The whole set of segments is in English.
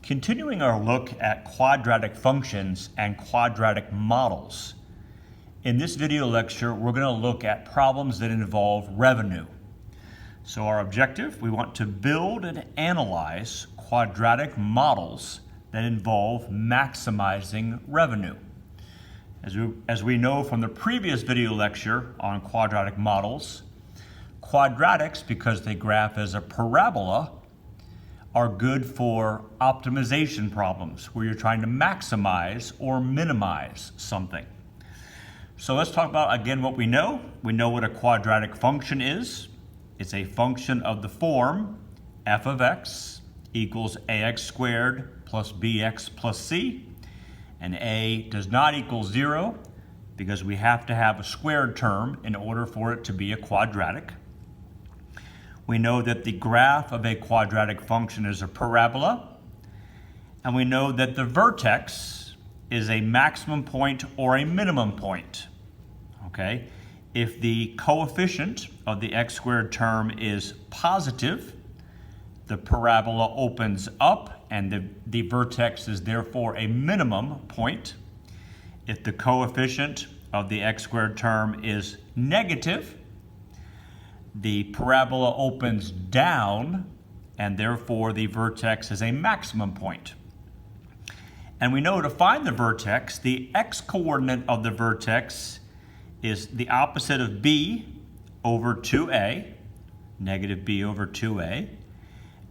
Continuing our look at quadratic functions and quadratic models. In this video lecture, we're going to look at problems that involve revenue. So our objective, we want to build and analyze quadratic models that involve maximizing revenue. As we know from the previous video lecture on quadratic models, quadratics, because they graph as a parabola, are good for optimization problems where you're trying to maximize or minimize something. So let's talk about again what we know. We know what a quadratic function is. It's a function of the form f of x equals ax squared plus bx plus c. And a does not equal 0 because we have to have a squared term in order for it to be a quadratic. We know that the graph of a quadratic function is a parabola, and we know that the vertex is a maximum point or a minimum point. Okay? If the coefficient of the x squared term is positive, the parabola opens up and the vertex is therefore a minimum point. If the coefficient of the x squared term is negative, the parabola opens down, and therefore the vertex is a maximum point. And we know to find the vertex, the x-coordinate of the vertex is the opposite of b over 2a, negative b over 2a.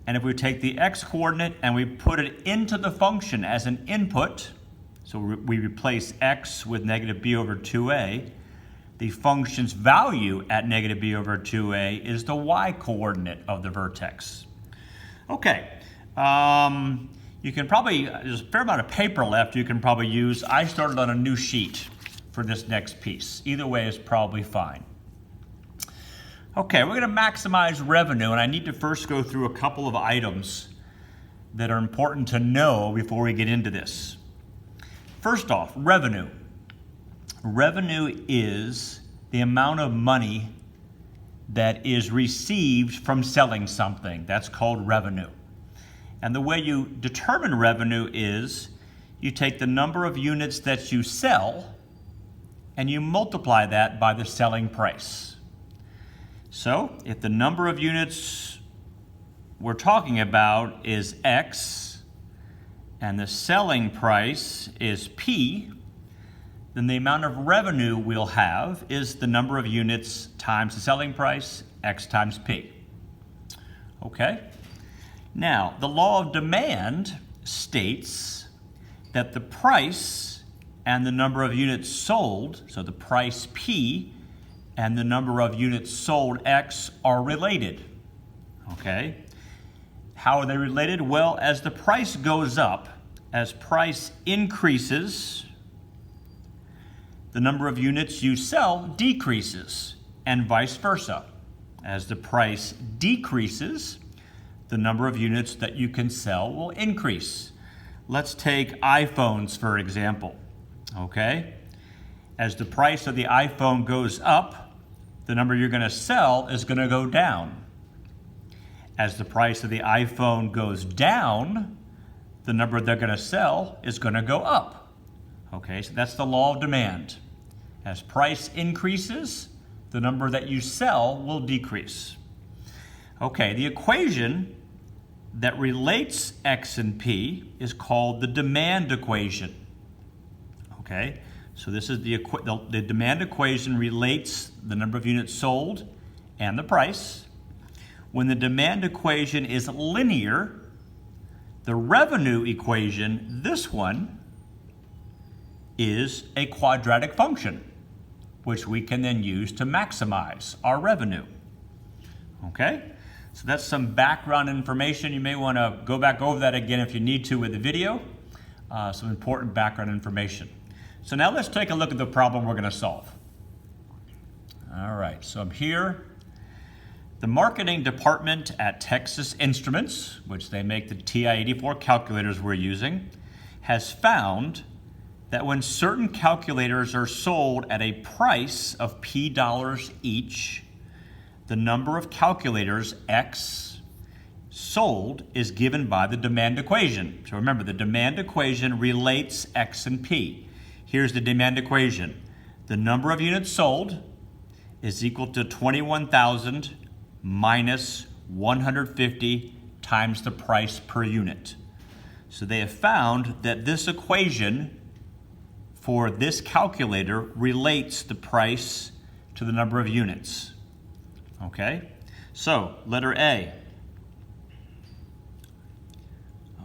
And if we take the x-coordinate and we put it into the function as an input, so we replace x with negative b over 2a, the function's value at negative b over 2a is the y-coordinate of the vertex. Okay, you can probably, there's a fair amount of paper left you can probably use. I started on a new sheet for this next piece. Either way is probably fine. Okay, we're going to maximize revenue, and I need to first go through a couple of items that are important to know before we get into this. First off, revenue. Revenue is the amount of money that is received from selling something. That's called revenue. And the way you determine revenue is you take the number of units that you sell and you multiply that by the selling price. So if the number of units we're talking about is X and the selling price is P, then the amount of revenue we'll have is the number of units times the selling price, X times P. Okay? Now, the law of demand states that the price and the number of units sold, so the price P and the number of units sold X, are related. Okay? How are they related? Well, as the price goes up, as price increases, the number of units you sell decreases, and vice versa. As the price decreases, the number of units that you can sell will increase. Let's take iPhones, for example. Okay? As the price of the iPhone goes up, the number you're going to sell is going to go down. As the price of the iPhone goes down, the number they're going to sell is going to go up. Okay, so that's the law of demand. As price increases, the number that you sell will decrease. Okay, the equation that relates X and P is called the demand equation. Okay, so this is the demand equation relates the number of units sold and the price. When the demand equation is linear, the revenue equation, this one, is a quadratic function, which we can then use to maximize our revenue. Okay, so that's some background information. You may want to go back over that again if you need to with the video. Some important background information. So now let's take a look at the problem we're going to solve. All right, so I'm here. The marketing department at Texas Instruments, which they make the TI-84 calculators we're using, has found that when certain calculators are sold at a price of $P each, the number of calculators, X, sold is given by the demand equation. So remember, the demand equation relates X and P. Here's the demand equation. The number of units sold is equal to 21,000 minus 150 times the price per unit. So they have found that this equation for this calculator relates the price to the number of units. Okay? So, letter A.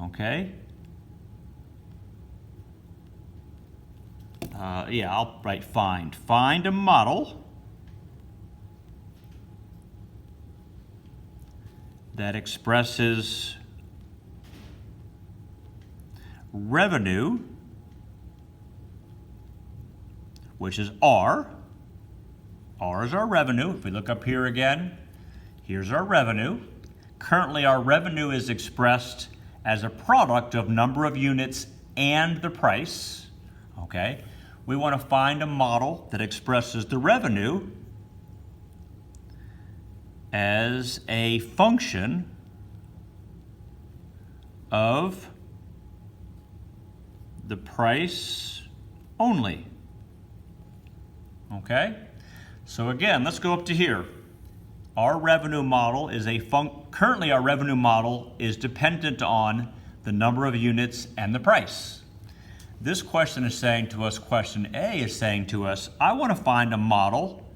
Okay? I'll write find. Find a model that expresses revenue, which is R. R is our revenue. If we look up here again, here's our revenue. Currently, our revenue is expressed as a product of number of units and the price. Okay? We want to find a model that expresses the revenue as a function of the price only. Okay? So again, let's go up to here. Our revenue model is currently our revenue model is dependent on the number of units and the price. This question is saying to us, question A is saying to us, I want to find a model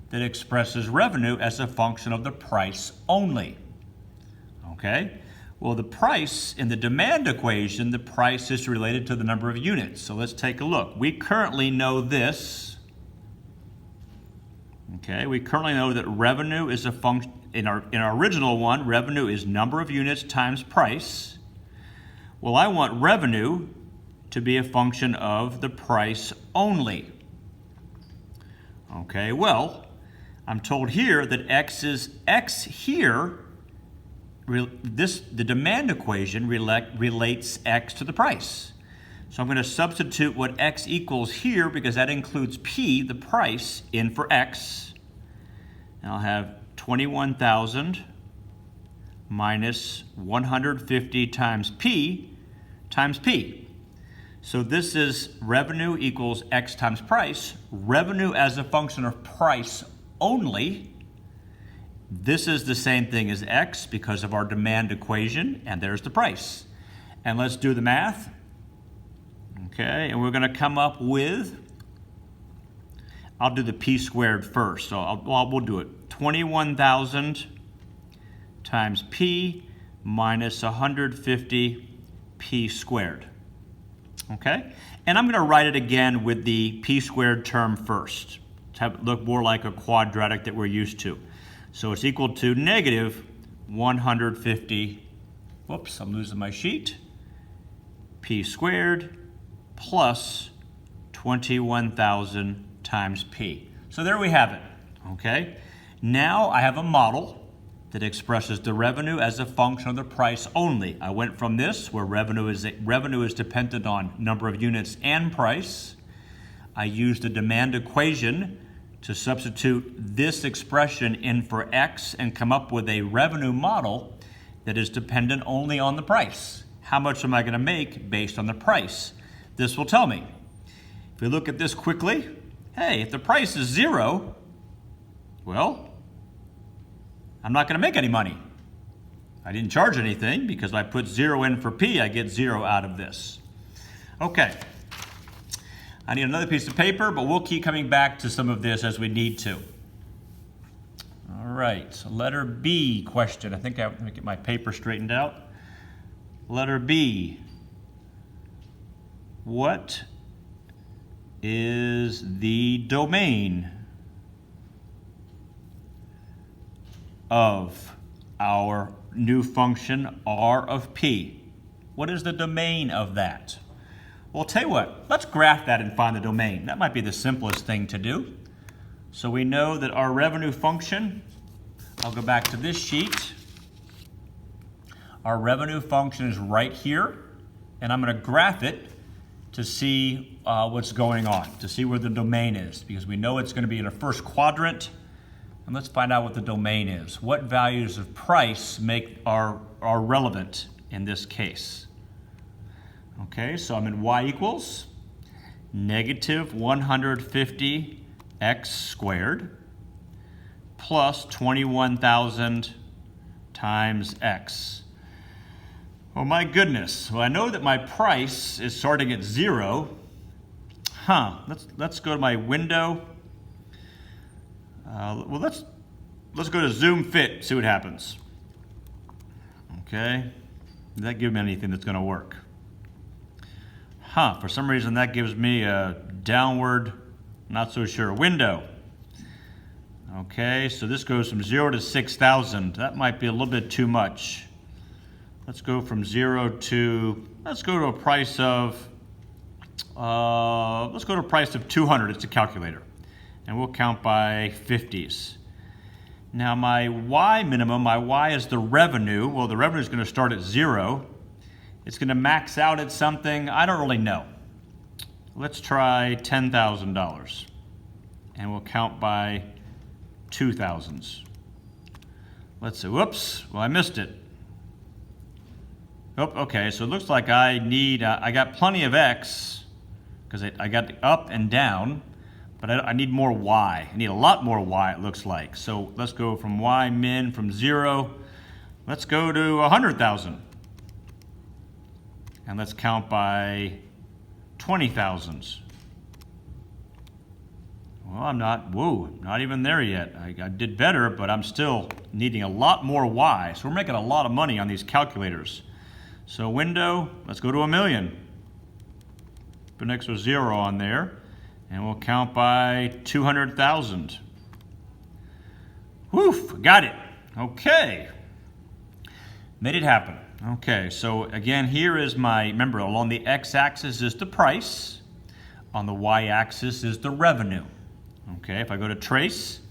that expresses revenue as a function of the price only. Okay? Well, the price in the demand equation, the price is related to the number of units. So let's take a look. We currently know this. Okay, we currently know that revenue is a function, in our original one, revenue is number of units times price. Well, I want revenue to be a function of the price only. Okay, well, I'm told here that X is X here. The demand equation relates X to the price. So I'm going to substitute what X equals here because that includes P, the price, in for X. And I'll have 21,000 minus 150 times P. So this is revenue equals X times price. Revenue as a function of price only. This is the same thing as X because of our demand equation, and there's the price. And let's do the math. Okay, and we're going to come up with, I'll do the P squared first. So we'll do it. 21,000 times P minus 150 P squared. Okay, and I'm going to write it again with the P squared term first to have it look more like a quadratic that we're used to. So it's equal to negative 150, whoops, I'm losing my sheet, P squared plus 21,000 times P. So there we have it, okay? Now I have a model that expresses the revenue as a function of the price only. I went from this, where revenue is dependent on number of units and price. I used the demand equation to substitute this expression in for X and come up with a revenue model that is dependent only on the price. How much am I going to make based on the price? This will tell me. If we look at this quickly, hey, if the price is 0, well, I'm not going to make any money. I didn't charge anything because I put 0 in for P, I get 0 out of this. Okay. I need another piece of paper, but we'll keep coming back to some of this as we need to. All right, so letter B question. I think I have to get my paper straightened out. Letter B. What is the domain of our new function R of P? What is the domain of that? Well, I'll tell you what, let's graph that and find the domain. That might be the simplest thing to do. So we know that our revenue function, I'll go back to this sheet. Our revenue function is right here, and I'm going to graph it to see what's going on, to see where the domain is, because we know it's going to be in the first quadrant. And let's find out what the domain is. What values of price are relevant in this case? Okay, so I'm in y equals negative 150x squared plus 21,000 times x. Oh my goodness. Well, I know that my price is starting at 0. Let's go to my window. Well, let's go to Zoom Fit, see what happens. Okay, does that give me anything that's going to work? For some reason that gives me a downward, not so sure, window. Okay, so this goes from 0 to 6,000. That might be a little bit too much. Let's go from 0 to, let's go to a price of 200. It's a calculator. And we'll count by 50s. Now my Y minimum, my Y is the revenue. Well, the revenue is going to start at 0. It's going to max out at something, I don't really know. Let's try $10,000. And we'll count by 2,000s. Let's see, whoops, well I missed it. Oh, okay, so it looks like I got plenty of X, because I got the up and down. But I need more Y. I need a lot more Y, it looks like. So let's go from Y min from 0. Let's go to 100,000. And let's count by 20,000s. Well, I'm not even there yet. I did better, but I'm still needing a lot more Y. So we're making a lot of money on these calculators. So window, let's go to 1,000,000. Put an extra 0 on there. And we'll count by 200,000. Woof, got it. Okay. Made it happen. Okay, so again, here is remember, along the x-axis is the price. On the y-axis is the revenue. Okay, if I go to trace,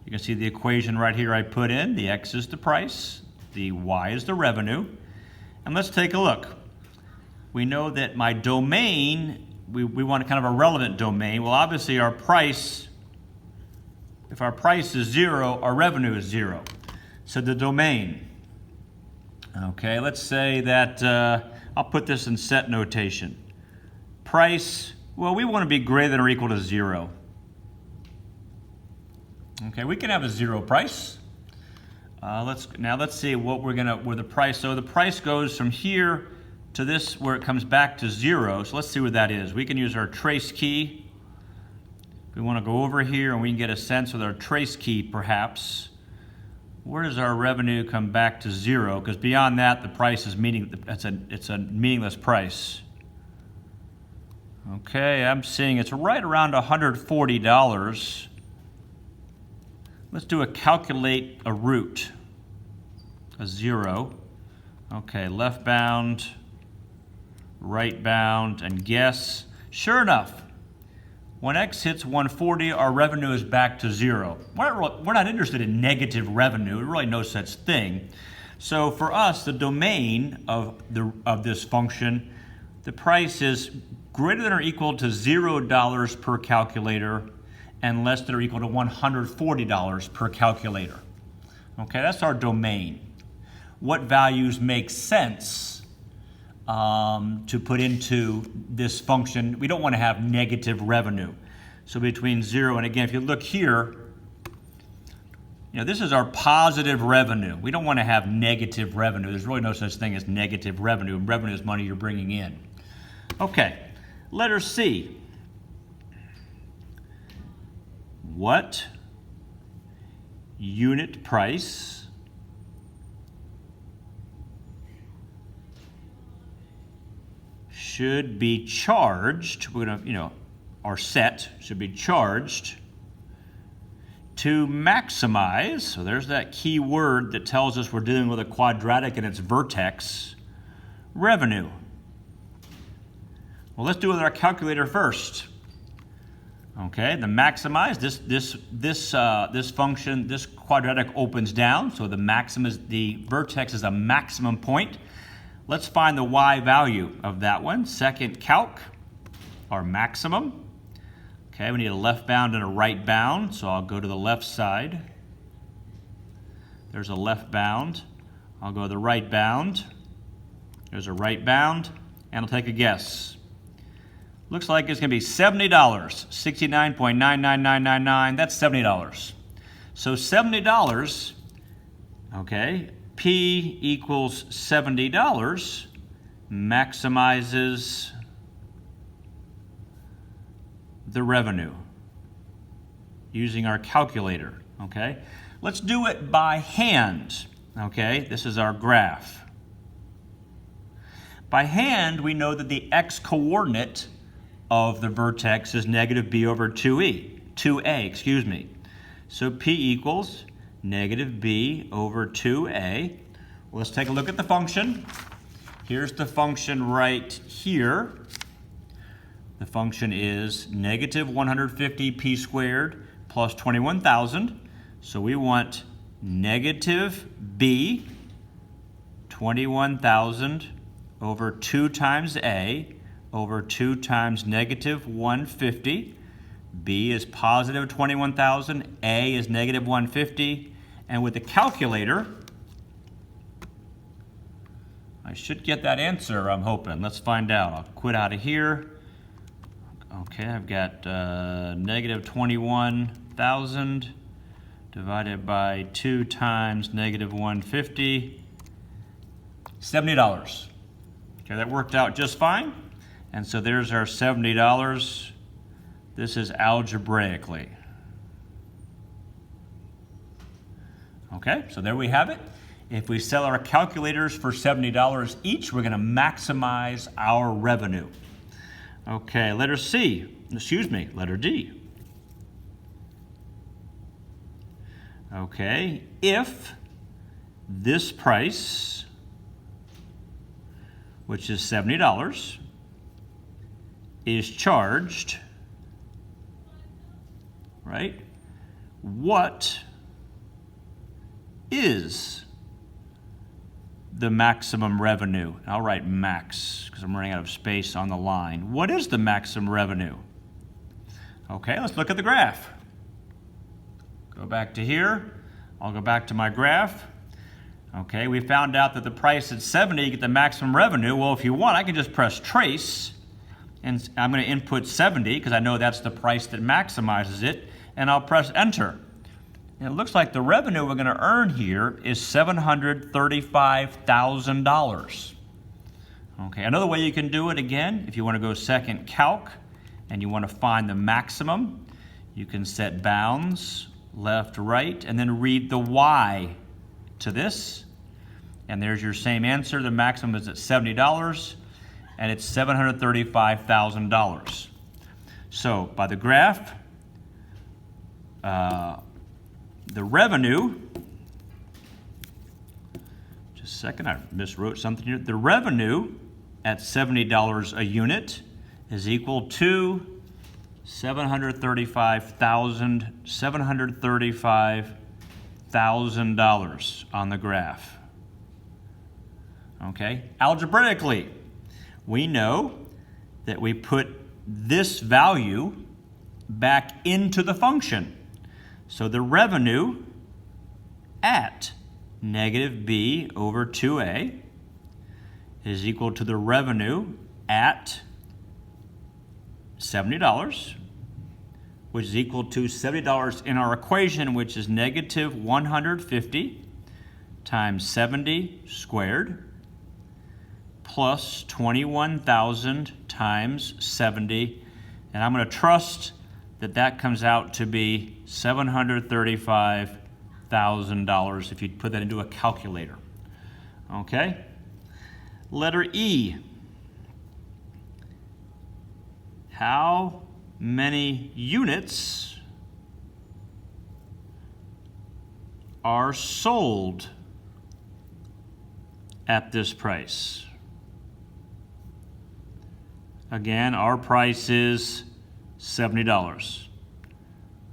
you can see the equation right here I put in. The x is the price, the y is the revenue. And let's take a look. We know that my domain, we want kind of a relevant domain. Well, obviously our price, if our price is 0, our revenue is 0. So the domain, okay, let's say that, I'll put this in set notation. Price, well, we want to be greater than or equal to 0. Okay, we can have a 0 price. Let's see what where the price, so the price goes from here to this where it comes back to 0. So let's see what that is. We can use our trace key. We want to go over here and we can get a sense with our trace key perhaps. Where does our revenue come back to 0? Because beyond that, the price is it's a meaningless price. Okay, I'm seeing it's right around $140. Let's do a calculate a root, a 0. Okay, left bound, right bound, and guess. Sure enough, when x hits 140, our revenue is back to 0. We're not interested in negative revenue. There's really no such thing. So for us, the domain of this function, the price is greater than or equal to $0 per calculator and less than or equal to $140 per calculator. Okay, that's our domain. What values make sense to put into this function? We don't want to have negative revenue. So between 0 and, again, if you look here, this is our positive revenue. We don't want to have negative revenue. There's really no such thing as negative revenue. Revenue is money you're bringing in. Okay, letter C. What unit price should be charged, we're going to, our set should be charged to maximize, so there's that key word that tells us we're dealing with a quadratic and its vertex, revenue. Well, let's do it with our calculator first. Okay, the maximize, this function, this quadratic opens down, so the vertex is a maximum point. Let's find the y value of that one. Second calc, our maximum. Okay, we need a left bound and a right bound, so I'll go to the left side. There's a left bound. I'll go to the right bound. There's a right bound, and I'll take a guess. Looks like it's going to be $70. 69.99999. That's $70. So $70, okay, P equals $70 maximizes the revenue using our calculator, okay? Let's do it by hand, okay? This is our graph. By hand, we know that the x-coordinate of the vertex is negative b over 2a, excuse me. So P equals negative b over 2a. Well, let's take a look at the function. Here's the function right here. The function is negative 150p squared plus 21,000. So we want negative b, 21,000 over 2 times a over 2 times negative 150. B is positive 21,000, A is negative 150, and with the calculator, I should get that answer, I'm hoping. Let's find out. I'll quit out of here. Okay, I've got negative 21,000 divided by 2 times negative 150, $70. Okay, that worked out just fine. And so there's our $70. This is algebraically. Okay, so there we have it. If we sell our calculators for $70 each, we're going to maximize our revenue. Okay, letter D. Okay, if this price, which is $70, is charged, right? What is the maximum revenue? I'll write max because I'm running out of space on the line. What is the maximum revenue? Okay, let's look at the graph. Go back to here. I'll go back to my graph. Okay, we found out that the price at 70, you get the maximum revenue. Well, if you want, I can just press trace, and I'm going to input 70 because I know that's the price that maximizes it, and I'll press enter. And it looks like the revenue we're going to earn here is $735,000. Okay, another way you can do it, again, if you want to go second calc and you want to find the maximum, you can set bounds, left, right, and then read the y to this. And there's your same answer. The maximum is at $70, and it's $735,000. So by the graph, the revenue, just a second, I miswrote something here. The revenue at $70 a unit is equal to $735,000 on the graph. Okay, algebraically, we know that we put this value back into the function. So the revenue at negative b over 2a is equal to the revenue at $70, which is equal to $70 in our equation, which is negative 150 times 70 squared plus 21,000 times 70. And I'm going to trust that that comes out to be $735,000 if you put that into a calculator. Okay? Letter E. How many units are sold at this price? Again, our price is $70.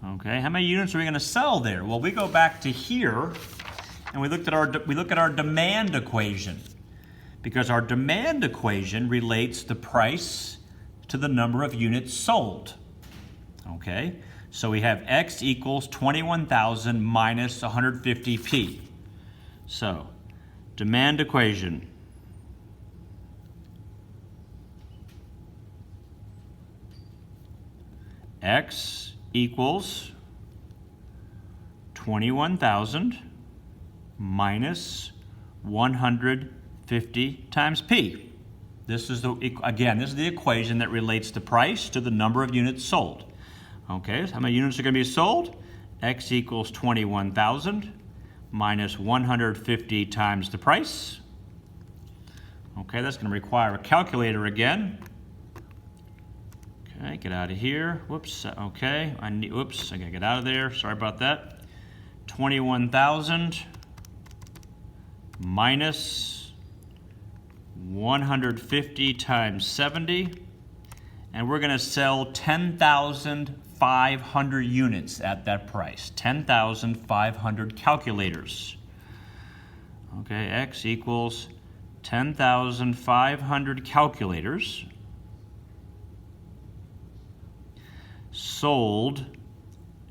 Okay, how many units are we going to sell there? Well, we go back to here and we look at our demand equation, because our demand equation relates the price to the number of units sold. Okay, so we have X equals 21,000 minus 150p. So, demand equation. X equals 21,000 minus 150 times P. This is the equation that relates the price to the number of units sold. Okay, so how many units are going to be sold? X equals 21,000 minus 150 times the price. Okay, that's going to require a calculator again. Okay, get out of here. Whoops. Okay, I gotta get out of there. Sorry about that. 21,000 minus 150 times 70, and we're gonna sell 10,500 units at that price. 10,500 calculators. Okay, X equals 10,500 calculators sold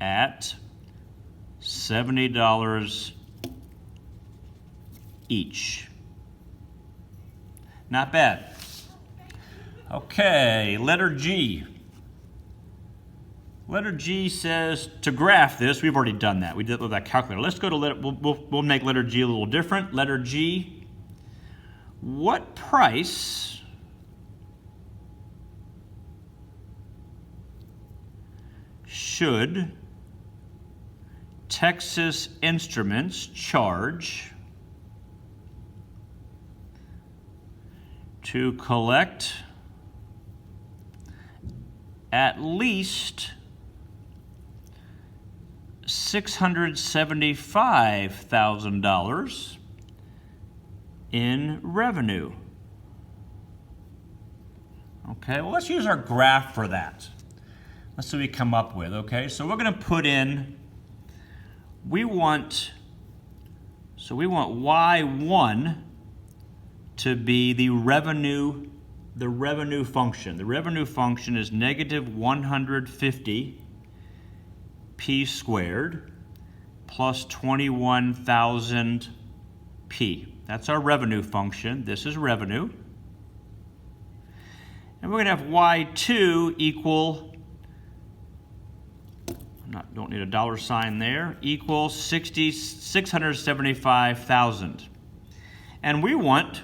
at $70 each. Not bad. Okay, letter G. Letter G says to graph this. We've already done that. We did it with that calculator. Let's go to letter. We'll make letter G a little different. Letter G. What price should Texas Instruments charge to collect at least $675,000 in revenue? Okay, well, let's use our graph for that. Let's see what we come up with, okay? So we're gonna put in, we want Y1 to be the revenue function. The revenue function is negative 150 P squared plus 21,000 P. That's our revenue function. This is revenue. And we're gonna have Y2 equal, don't need a dollar sign there, equals 675,000. And we want,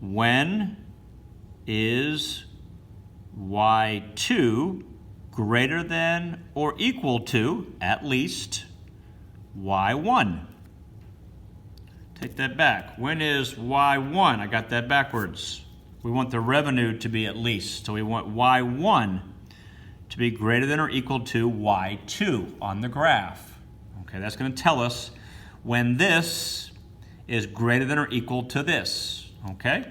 when is Y2 greater than or equal to at least Y1? Take that back. When is Y1? I got that backwards. We want the revenue to be at least. So we want Y1 to be greater than or equal to Y2 on the graph. Okay, that's going to tell us when this is greater than or equal to this. Okay,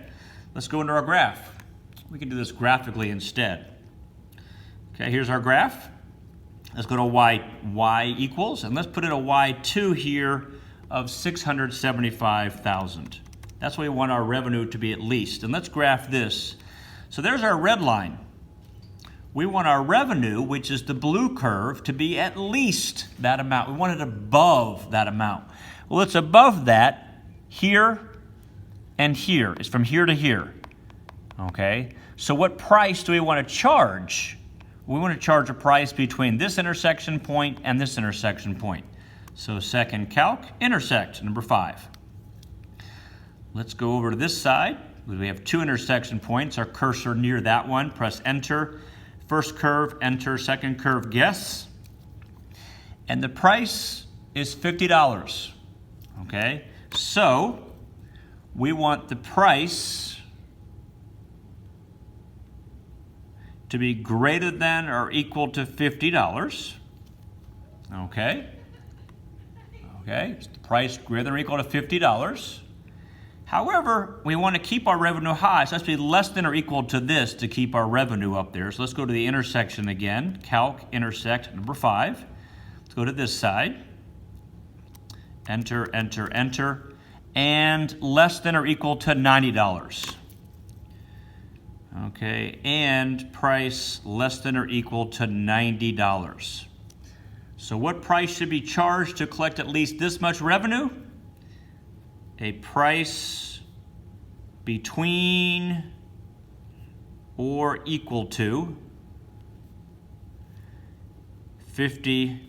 let's go into our graph. We can do this graphically instead. Okay, here's our graph. Let's go to Y equals, and let's put in a Y2 here of 675,000. That's what we want our revenue to be at least. And let's graph this. So there's our red line. We want our revenue, which is the blue curve, to be at least that amount. We want it above that amount. Well, it's above that here and here. It's from here to here. Okay? So what price do we want to charge? We want to charge a price between this intersection point and this intersection point. So second calc, intersect, number 5. Let's go over to this side. We have 2 intersection points. Our cursor near that one. Press enter. First curve, enter. Second curve, guess. And the price is $50. Okay? So we want the price to be greater than or equal to $50. Okay? Okay? It's the price greater than or equal to $50. However, we want to keep our revenue high, so it has to be less than or equal to this to keep our revenue up there. So let's go to the intersection again. Calc, intersect, number 5. Let's go to this side. Enter, enter, enter. And less than or equal to $90. Okay, and price less than or equal to $90. So what price should be charged to collect at least this much revenue? a price between or equal to $50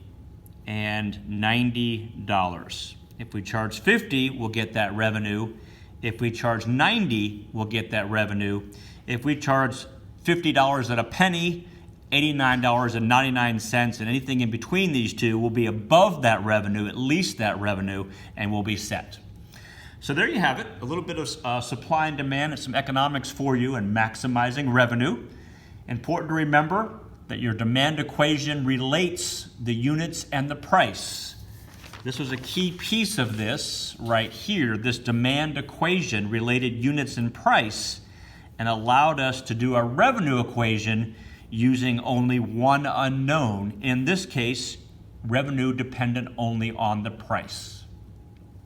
and $90. If we charge 50, we'll get that revenue. If we charge 90, we'll get that revenue. If we charge $50 at a penny, $89.99, and anything in between these two will be above that revenue, at least that revenue, and we'll be set. So there you have it, a little bit of supply and demand and some economics for you and maximizing revenue. Important to remember that your demand equation relates the units and the price. This was a key piece of this right here. This demand equation related units and price and allowed us to do a revenue equation using only one unknown. In this case, revenue dependent only on the price.